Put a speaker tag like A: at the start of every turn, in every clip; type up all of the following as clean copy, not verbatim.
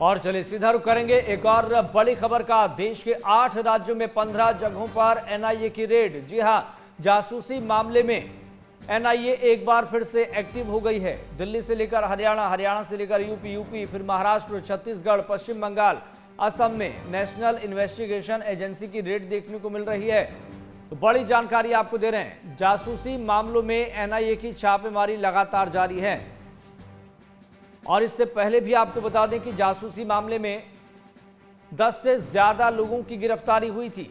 A: और चलिए सीधा रुख करेंगे एक और बड़ी खबर का। देश के 8 राज्यों में 15 जगहों पर एनआईए की रेड। जी हां, जासूसी मामले में एनआईए एक बार फिर से एक्टिव हो गई है। दिल्ली से लेकर हरियाणा, हरियाणा से लेकर यूपी, फिर महाराष्ट्र, छत्तीसगढ़, पश्चिम बंगाल, असम में नेशनल इन्वेस्टिगेशन एजेंसी की रेड देखने को मिल रही है। तो बड़ी जानकारी आपको दे रहे हैं। जासूसी मामलों में एनआईए की छापेमारी लगातार जारी है। और इससे पहले भी आपको बता दें कि जासूसी मामले में 10 से ज्यादा लोगों की गिरफ्तारी हुई थी।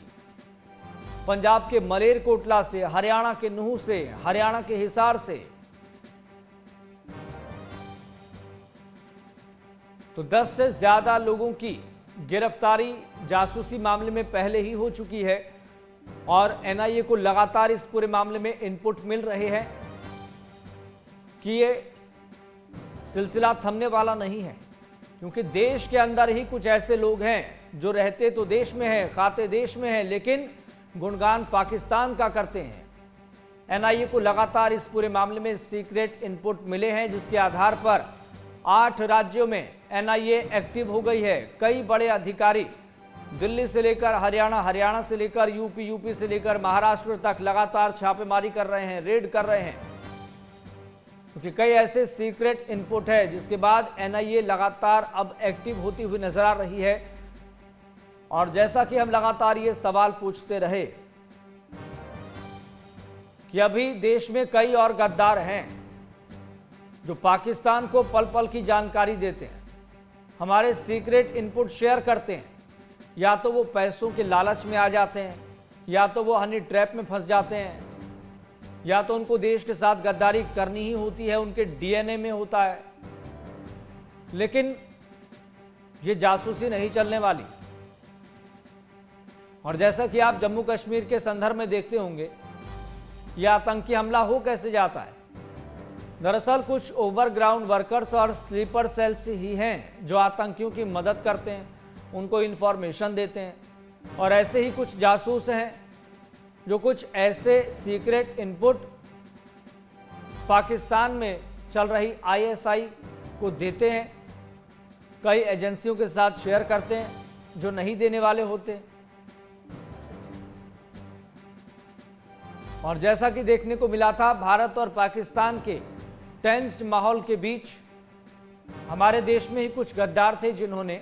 A: पंजाब के मलेरकोटला से, हरियाणा के नूह से, हरियाणा के हिसार से। तो 10 से ज्यादा लोगों की गिरफ्तारी जासूसी मामले में पहले ही हो चुकी है और एनआईए को लगातार इस पूरे मामले में इनपुट मिल रहे हैं कि ये सिलसिला थमने वाला नहीं है, क्योंकि देश के अंदर ही कुछ ऐसे लोग हैं जो रहते तो देश में हैं, खाते देश में हैं, लेकिन गुणगान पाकिस्तान का करते हैं। एनआईए को लगातार इस पूरे मामले में सीक्रेट इनपुट मिले हैं, जिसके आधार पर 8 राज्यों में एनआईए एक्टिव हो गई है। कई बड़े अधिकारी दिल्ली से लेकर हरियाणा, हरियाणा से लेकर यूपी से लेकर महाराष्ट्र तक लगातार छापेमारी कर रहे हैं, रेड कर रहे हैं, क्योंकि कई ऐसे सीक्रेट इनपुट है जिसके बाद एनआईए लगातार अब एक्टिव होती हुई नजर आ रही है। और जैसा कि हम लगातार ये सवाल पूछते रहे कि अभी देश में कई और गद्दार हैं जो पाकिस्तान को पल पल की जानकारी देते हैं, हमारे सीक्रेट इनपुट शेयर करते हैं। या तो वो पैसों के लालच में आ जाते हैं, या तो वो हनी ट्रैप में फंस जाते हैं, या तो उनको देश के साथ गद्दारी करनी ही होती है, उनके डीएनए में होता है। लेकिन ये जासूसी नहीं चलने वाली। और जैसा कि आप जम्मू कश्मीर के संदर्भ में देखते होंगे, यह आतंकी हमला हो कैसे जाता है। दरअसल कुछ ओवरग्राउंड वर्कर्स और स्लीपर सेल्स ही हैं जो आतंकियों की मदद करते हैं, उनको इंफॉर्मेशन देते हैं। और ऐसे ही कुछ जासूस हैं जो कुछ ऐसे सीक्रेट इनपुट पाकिस्तान में चल रही आईएसआई को देते हैं, कई एजेंसियों के साथ शेयर करते हैं जो नहीं देने वाले होते। और जैसा कि देखने को मिला था, भारत और पाकिस्तान के टेंस्ड माहौल के बीच हमारे देश में ही कुछ गद्दार थे जिन्होंने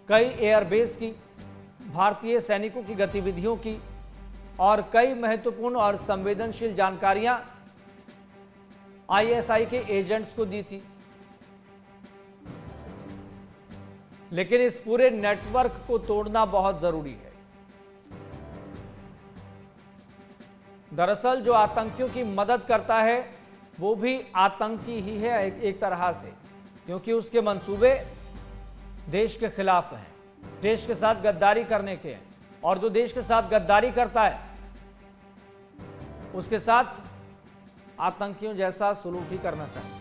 A: कई एयरबेस की, भारतीय सैनिकों की गतिविधियों की और कई महत्वपूर्ण और संवेदनशील जानकारियां आईएसआई के एजेंट्स को दी थी। लेकिन इस पूरे नेटवर्क को तोड़ना बहुत जरूरी है। दरअसल जो आतंकियों की मदद करता है वो भी आतंकी ही है एक तरह से, क्योंकि उसके मंसूबे देश के खिलाफ हैं, देश के साथ गद्दारी करने के हैं। और जो देश के साथ गद्दारी करता है उसके साथ आतंकियों जैसा सलूक ही करना चाहिए।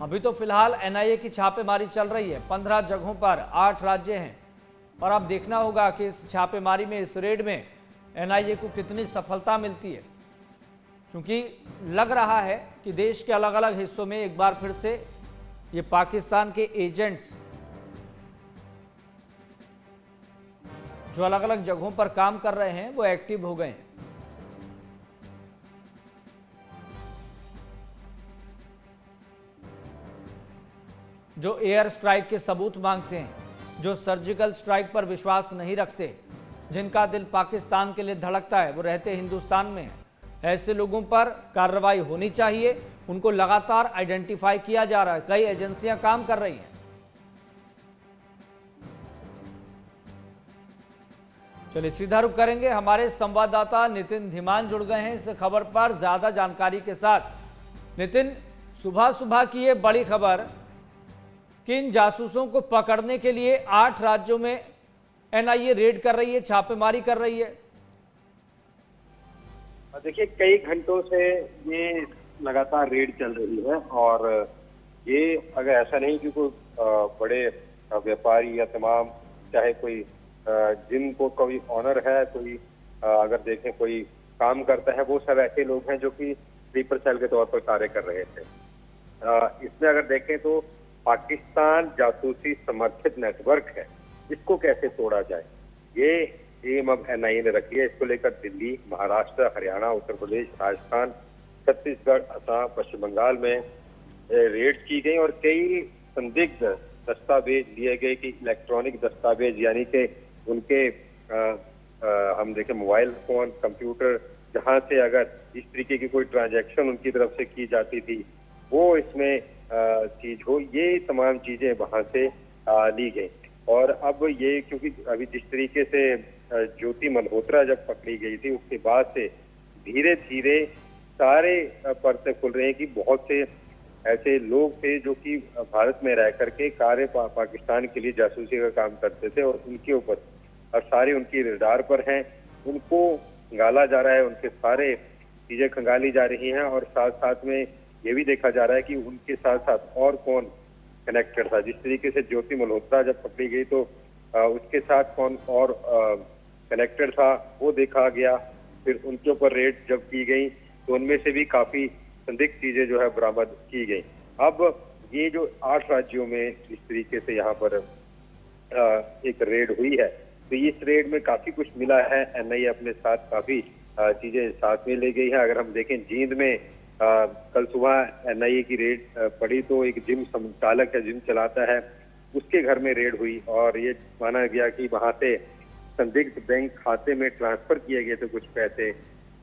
A: अभी तो फिलहाल एनआईए की छापेमारी चल रही है। 15 जगहों पर 8 राज्य हैं और अब देखना होगा कि इस छापेमारी में, इस रेड में एनआईए को कितनी सफलता मिलती है, क्योंकि लग रहा है कि देश के अलग अलग हिस्सों में एक बार फिर से ये पाकिस्तान के एजेंट्स जो अलग अलग जगहों पर काम कर रहे हैं वो एक्टिव हो गए हैं। जो एयर स्ट्राइक के सबूत मांगते हैं, जो सर्जिकल स्ट्राइक पर विश्वास नहीं रखते, जिनका दिल पाकिस्तान के लिए धड़कता है, वो रहते हिंदुस्तान में हैं। ऐसे लोगों पर कार्रवाई होनी चाहिए। उनको लगातार आइडेंटिफाई किया जा रहा है, कई एजेंसियां काम कर रही हैं। चलिए सीधा रुख करेंगे। हमारे संवाददाता नितिन धीमान जुड़ गए हैं इस खबर पर ज्यादा जानकारी के साथ। नितिन, सुबह सुबह की ये बड़ी खबर कि इन जासूसों को पकड़ने के लिए 8 राज्यों में एनआईए रेड कर रही है, छापेमारी कर रही है।
B: देखिए, कई घंटों से ये लगातार रेड चल रही है और ये अगर ऐसा नहीं कि कोई बड़े व्यापारी या तमाम, चाहे कोई जिनको कोई ऑनर है, कोई अगर देखें कोई काम करता है, वो सब ऐसे लोग हैं जो कि स्लीपर सेल के तौर पर कार्य कर रहे थे। इसमें अगर देखें तो पाकिस्तान जासूसी समर्थित नेटवर्क है, इसको कैसे तोड़ा जाए, ये एम अब एनआईए ने रखी है। इसको लेकर दिल्ली, महाराष्ट्र, हरियाणा, उत्तर प्रदेश, राजस्थान, छत्तीसगढ़, असम, पश्चिम बंगाल में रेड की गई और कई संदिग्ध दस्तावेज लिए गए कि इलेक्ट्रॉनिक दस्तावेज, यानी कि उनके हम देखें मोबाइल फोन, कंप्यूटर, जहां से अगर इस तरीके की कोई ट्रांजैक्शन उनकी तरफ से की जाती थी वो इसमें चीज हो, ये तमाम चीजें वहां से ली गई। और अब ये क्योंकि अभी जिस तरीके से ज्योति मल्होत्रा जब पकड़ी गई थी उसके बाद से धीरे धीरे सारे परतें खुल रहे हैं कि बहुत से ऐसे लोग थे जो कि भारत में रह करके पाकिस्तान के लिए जासूसी का काम करते थे और उनके ऊपर और सारे उनकी रडार पर हैं, उनको खंगाला जा रहा है, उनके सारे चीजें खंगाली जा रही हैं और साथ साथ में ये भी देखा जा रहा है कि उनके साथ साथ और कौन कनेक्टेड था। जिस तरीके से ज्योति मल्होत्रा जब पकड़ी गई तो उसके साथ कौन और कनेक्टेड था वो देखा गया। फिर उनके ऊपर रेड जब की गई तो उनमें से भी काफी संदिग्ध चीजें जो है बरामद की गई। अब ये जो 8 राज्यों में इस तरीके से यहाँ पर एक रेड हुई है तो इस रेड में काफी कुछ मिला है। एनआईए अपने साथ काफी चीजें साथ में ले गई है। अगर हम देखें जींद में कल सुबह एनआईए की रेड पड़ी तो एक जिम संचालक है, जिम चलाता है, उसके घर में रेड हुई और ये माना गया कि वहां से संदिग्ध बैंक खाते में ट्रांसफर किए गए थे कुछ पैसे।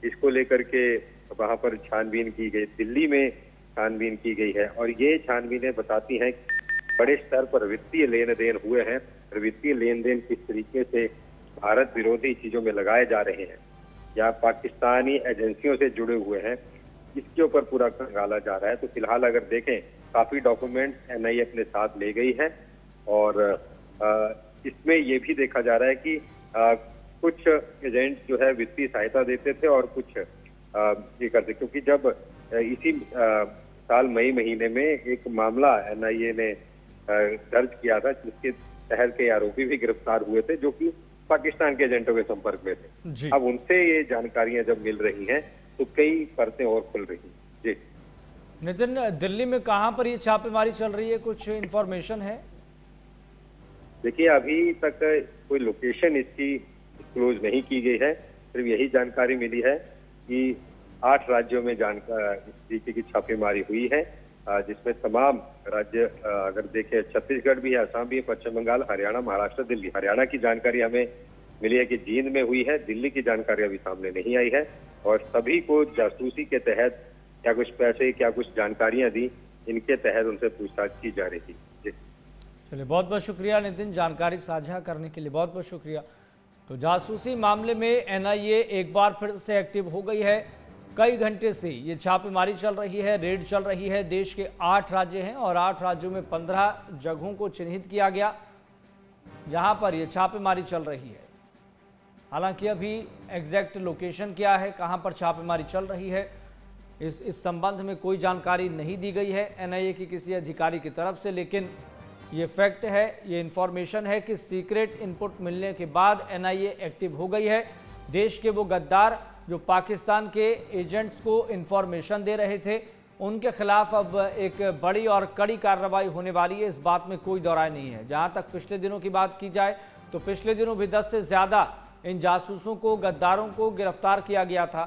B: इसको लेकर के वहां पर छानबीन की गई, दिल्ली में छानबीन की गई है और ये छानबीनें बताती हैं बड़े स्तर पर वित्तीय लेन देन हुए हैं और वित्तीय लेन देन किस तरीके से भारत विरोधी चीजों में लगाए जा रहे हैं या पाकिस्तानी एजेंसियों से जुड़े हुए हैं, इसके ऊपर पूरा खंगाला जा रहा है। तो फिलहाल अगर देखें काफी डॉक्यूमेंट एनआईए अपने साथ ले गई है और इसमें ये भी देखा जा रहा है कि कुछ एजेंट जो है वित्तीय सहायता देते थे और कुछ ये करते, क्योंकि जब इसी साल मई महीने में एक मामला एनआईए ने दर्ज किया था जिसके तहत के आरोपी भी गिरफ्तार हुए थे जो कि पाकिस्तान के एजेंटों के संपर्क में थे। अब उनसे ये जानकारियां जब मिल रही हैं तो कई परतें और खुल रही हैं। जी
A: नितिन, दिल्ली में कहां पर ये छापेमारी चल रही है, कुछ इंफॉर्मेशन है?
B: देखिए अभी तक कोई लोकेशन इसकी डिस्क्लोज नहीं की गई है, सिर्फ यही जानकारी मिली है कि 8 राज्यों में इस तरीके की छापेमारी हुई है जिसमें तमाम राज्य अगर देखें छत्तीसगढ़ भी है, असम भी है, पश्चिम बंगाल, हरियाणा, महाराष्ट्र, दिल्ली। हरियाणा की जानकारी हमें मिली है कि जींद में हुई है, दिल्ली की जानकारी अभी सामने नहीं आई है और सभी को जासूसी के तहत क्या कुछ पैसे, क्या कुछ जानकारियां दी, इनके तहत उनसे पूछताछ की जा रही थी।
A: चलिए, बहुत बहुत शुक्रिया नितिन, जानकारी साझा करने के लिए बहुत बहुत शुक्रिया। तो जासूसी मामले में एनआईए एक बार फिर से एक्टिव हो गई है। कई घंटे से ये छापेमारी चल रही है, रेड चल रही है। देश के 8 राज्य हैं और 8 राज्यों में 15 जगहों को चिन्हित किया गया जहां पर ये छापेमारी चल रही है। हालांकि अभी एग्जैक्ट लोकेशन क्या है, कहां पर छापेमारी चल रही है, इस संबंध में कोई जानकारी नहीं दी गई है एनआईए की किसी अधिकारी की तरफ से। लेकिन ये फैक्ट है, ये इंफॉर्मेशन है कि सीक्रेट इनपुट मिलने के बाद एनआईए एक्टिव हो गई है। देश के वो गद्दार जो पाकिस्तान के एजेंट्स को इंफॉर्मेशन दे रहे थे, उनके खिलाफ अब एक बड़ी और कड़ी कार्रवाई होने वाली है, इस बात में कोई दो राय नहीं है। जहां तक पिछले दिनों की बात की जाए तो पिछले दिनों भी 10 से ज़्यादा इन जासूसों को, गद्दारों को गिरफ्तार किया गया था।